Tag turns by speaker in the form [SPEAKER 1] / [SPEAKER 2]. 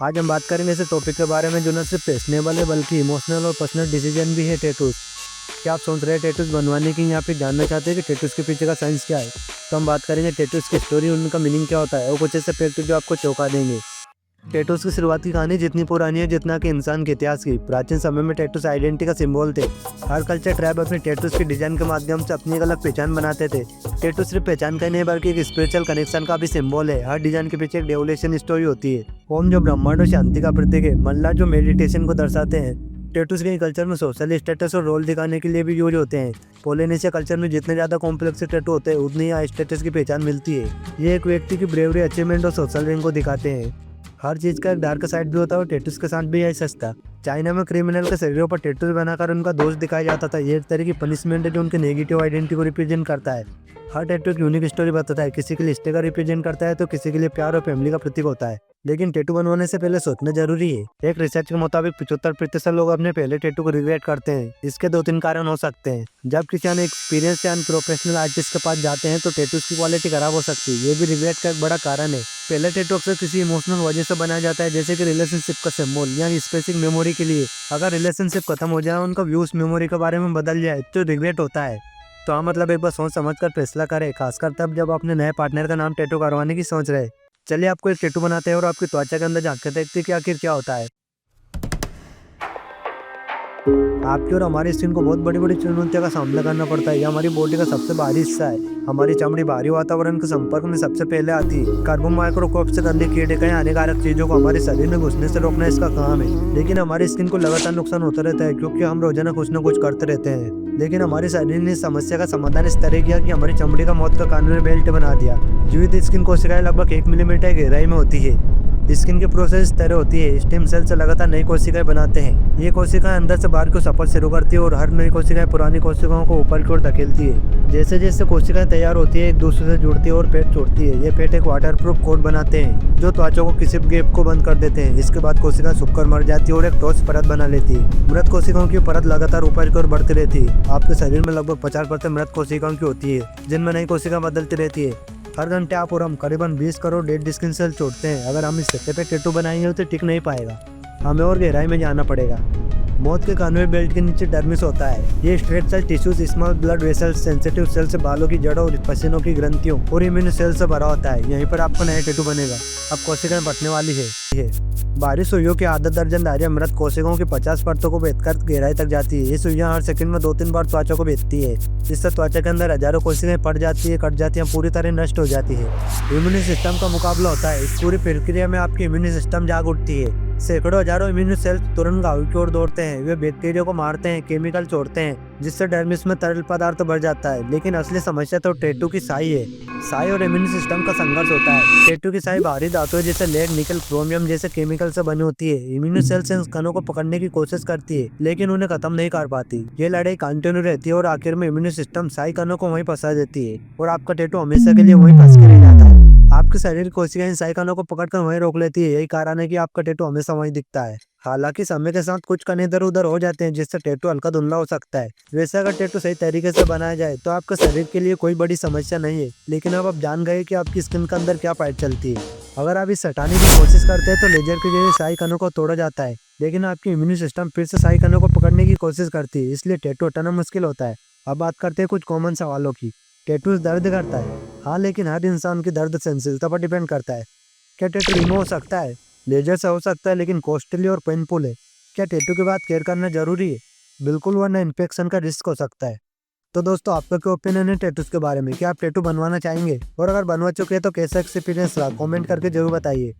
[SPEAKER 1] आज हम बात करेंगे ऐसे टॉपिक के बारे में जो न सिर्फ फैशनेबल है बल्कि इमोशनल और पर्सनल डिसीजन भी है, टैटूज। क्या आप सोच रहे हैं टैटूज बनवाने की, या फिर जानना चाहते हैं कि टैटूज के पीछे का साइंस क्या है? तो हम बात करेंगे टैटूज की स्टोरी, उनका मीनिंग क्या होता है और कुछ ऐसे फैक्ट जो आपको चौंका देंगे। टैटूज की शुरुआत की कहानी जितनी पुरानी है जितना कि इंसान के इतिहास की। प्राचीन समय में टैटूज आइडेंटिटी का सिंबल थे। हर कल्चर ट्राइब अपने टैटूज की डिजाइन के माध्यम से अपनी एक अलग पहचान बनाते थे। टैटू सिर्फ पहचान का नहीं बल्कि एक स्पिरिचुअल कनेक्शन का भी सिंबल है। हर डिजाइन के पीछे एक डेवोलेशन स्टोरी होती है। ओम जो ब्रह्मांड और शांति का प्रतीक है, मल्ला जो मेडिटेशन को दर्शाते हैं। टैटूज के कल्चर में सोशल स्टेटस और रोल दिखाने के लिए भी यूज होते हैं। पोलिनेशिया कल्चर में जितने ज्यादा कॉम्प्लेक्स टैटू होते हैं उतनी ही स्टेटस की पहचान मिलती है। ये एक व्यक्ति की ब्रेवरी, अचीवमेंट और सोशल रैंक को दिखाते हैं। हर चीज का एक डार्क साइड भी होता है और टैटूज के साथ भी यही सस्ता। चाइना में क्रिमिनल के शरीरों पर टैटूज बनाकर उनका दोष दिखाया जाता था। ये एक तरह की पनिशमेंट है जो उनके नेगेटिव आइडेंटिटी को रिप्रेजेंट करता है। हर टैटू एक यूनिक स्टोरी बताता है। किसी के लिए स्टे का रिप्रेजेंट करता है तो किसी के लिए प्यार और फैमिली का प्रतीक होता है। लेकिन टैटू बनवाने से पहले सोचना जरूरी है। एक रिसर्च के मुताबिक 75% लोग अपने पहले टैटू को रिग्रेट करते हैं। इसके 2-3 कारण हो सकते हैं। जब किसी एक्सपीरियंस या प्रोफेशनल आर्टिस्ट के पास जाते हैं तो टैटूज की क्वालिटी खराब हो सकती है। ये भी रिग्रेट का एक बड़ा कारण है। पहले टैटू अक्सर किसी इमोशनल वजह से बनाया जाता है, जैसे कि रिलेशनशिप का सिंबल या स्पेसिफिक मेमोरी के लिए। अगर रिलेशनशिप खत्म हो जाए, उनका व्यू उस मेमोरी के बारे में बदल जाए तो रिग्रेट होता है। तो हाँ, मतलब एक बार सोच समझ कर फैसला करें, खासकर तब जब अपने नए पार्टनर का नाम टैटू करवाने की सोच रहे। चलिए आपको एक टैटू बनाते हैं और आपकी त्वचा के अंदर झांक के देखते हैं कि आखिर क्या होता है। आपकी और हमारी स्किन को बहुत बड़ी बड़ी चुनौतियों का सामना करना पड़ता है। यह हमारी बॉडी का सबसे बाहरी हिस्सा है। हमारी चमड़ी बाहरी वातावरण के संपर्क में सबसे पहले आती है। कार्बन माइक्रोस्कोप से गंदे कीड़े कई हानिकारक चीजों को हमारे शरीर में घुसने से रोकना इसका काम है। लेकिन हमारी स्किन को लगातार नुकसान होता रहता है क्योंकि हम रोजाना कुछ न कुछ करते रहते हैं। लेकिन हमारे शरीर ने इस समस्या का समाधान इस तरह किया कि हमारी चमड़ी का मौत का कानूनी बेल्ट बना दिया। जीवित स्किन कोशिकाएं लगभग 1 मिलीमीटर गहराई में होती है। स्किन की प्रोसेस इस तरह होती है। स्टेम सेल से लगातार नई कोशिकाएं बनाते हैं। ये कोशिकाएं अंदर से बाहर को सफर शुरू करती है और हर नई कोशिकाएं पुरानी कोशिकाओं को ऊपर की ओर धकेलती है। जैसे जैसे कोशिकाएं तैयार होती है, एक दूसरे से जुड़ती है और पेट छोड़ती है। ये पेट एक वाटरप्रूफ कोट बनाते हैं जो त्वचा को किसी गैप को बंद कर देते हैं। इसके बाद कोशिका सूखकर मर जाती है और एक ठोस परत बना लेती है। मृत कोशिकाओं की परत लगातार ऊपर की ओर बढ़ती रहती है। आपके शरीर में लगभग 50% मृत कोशिकाओं की होती है, जिनमें नई कोशिका बदलती रहती है। हर घंटे आप और हम करीबन 20 करोड़ डेड स्किन सेल छोड़ते हैं। अगर हम इस सतह पे टैटू बनाएंगे तो टिक नहीं पाएगा, हमें और गहराई में जाना पड़ेगा। मौत के कानूनी बेल्ट के नीचे डर्मिस होता है। ये straight cell tissues, small blood vessels, sensitive cell से बालों की जड़ों और पसीनों की ग्रंथियों और इम्यून सेल से भरा होता है। यहीं पर आपको नया टैटू बनेगा। अब कोशिकाएं बटने वाली है। बाहरी सुइयों की आधा दर्जन धारियां मृत कोशिकाओं की 50 परतों को भेदकर गहराई तक जाती है। ये सुइयां हर सेकंड में 2-3 बार त्वचा को भेदती है। इससे त्वचा के अंदर हजारों कोशिकाएं पड़ जाती है, कट जाती हैं, पूरी तरह नष्ट हो जाती है। इम्यून सिस्टम का मुकाबला होता है। इस पूरी प्रक्रिया में आपकी इम्यून सिस्टम जाग उठती है। सैकड़ों हजारों इम्यून सेल्स तुरंत घाव की ओर दौड़ते हैं। वे बैक्टीरिया को मारते हैं, केमिकल छोड़ते हैं, जिससे डर्मिस में तरल पदार्थ बढ़ जाता है। लेकिन असली समस्या तो टैटू की साई है। साई और इम्यून सिस्टम का संघर्ष होता है। टैटू की साई बाहरी धातुएं जैसे लेड, निकल, क्रोमियम जैसे केमिकल से बनी होती है। इम्यून सेल्स इन कणों को पकड़ने की कोशिश करती है लेकिन उन्हें खत्म नहीं कर पाती। ये लड़ाई कंटिन्यू रहती है और आखिर में इम्यून सिस्टम साई कणों को वहीं फंसा देती है और आपका टैटू हमेशा के लिए वहीं फंस के रह जाता है। आपके शरीर कोशिकाएं इन साई कणों को पकड़कर वहीं रोक लेती है। यही कारण है कि आपका टैटू हमेशा वहीं दिखता है। हालांकि समय के साथ कुछ कण इधर उधर हो जाते हैं, जिससे टैटू हल्का धुंधला हो सकता है। वैसे अगर टैटू सही तरीके से बनाया जाए तो आपके शरीर के लिए कोई बड़ी समस्या नहीं है। लेकिन अब आप जान गए कि आपकी स्किन के अंदर क्या फाइट चलती है। अगर आप इस हटाने की कोशिश करते हैं तो लेजर के जरिए साई कणों को तोड़ा जाता है, लेकिन आपकी इम्यून सिस्टम फिर से साई कणों को पकड़ने की कोशिश करती है, इसलिए टैटू हटाना मुश्किल होता है। अब बात करते हैं कुछ कॉमन सवालों की। टैटू दर्द करता है? हाँ, लेकिन हर इंसान की दर्द सहनशीलता पर डिपेंड करता है। क्या टैटू रिमूव हो सकता है? लेजर से हो सकता है, लेकिन कॉस्टली और पेनफुल है। क्या टैटू के बाद केयर करना जरूरी है? बिल्कुल, वरना इन्फेक्शन का रिस्क हो सकता है। तो दोस्तों, आपका क्या ओपिनियन है टैटूज के बारे में? क्या आप टैटू बनवाना चाहेंगे? और अगर बनवा चुके हैं तो कैसा एक्सपीरियंस रहा, कमेंट करके जरूर बताइए।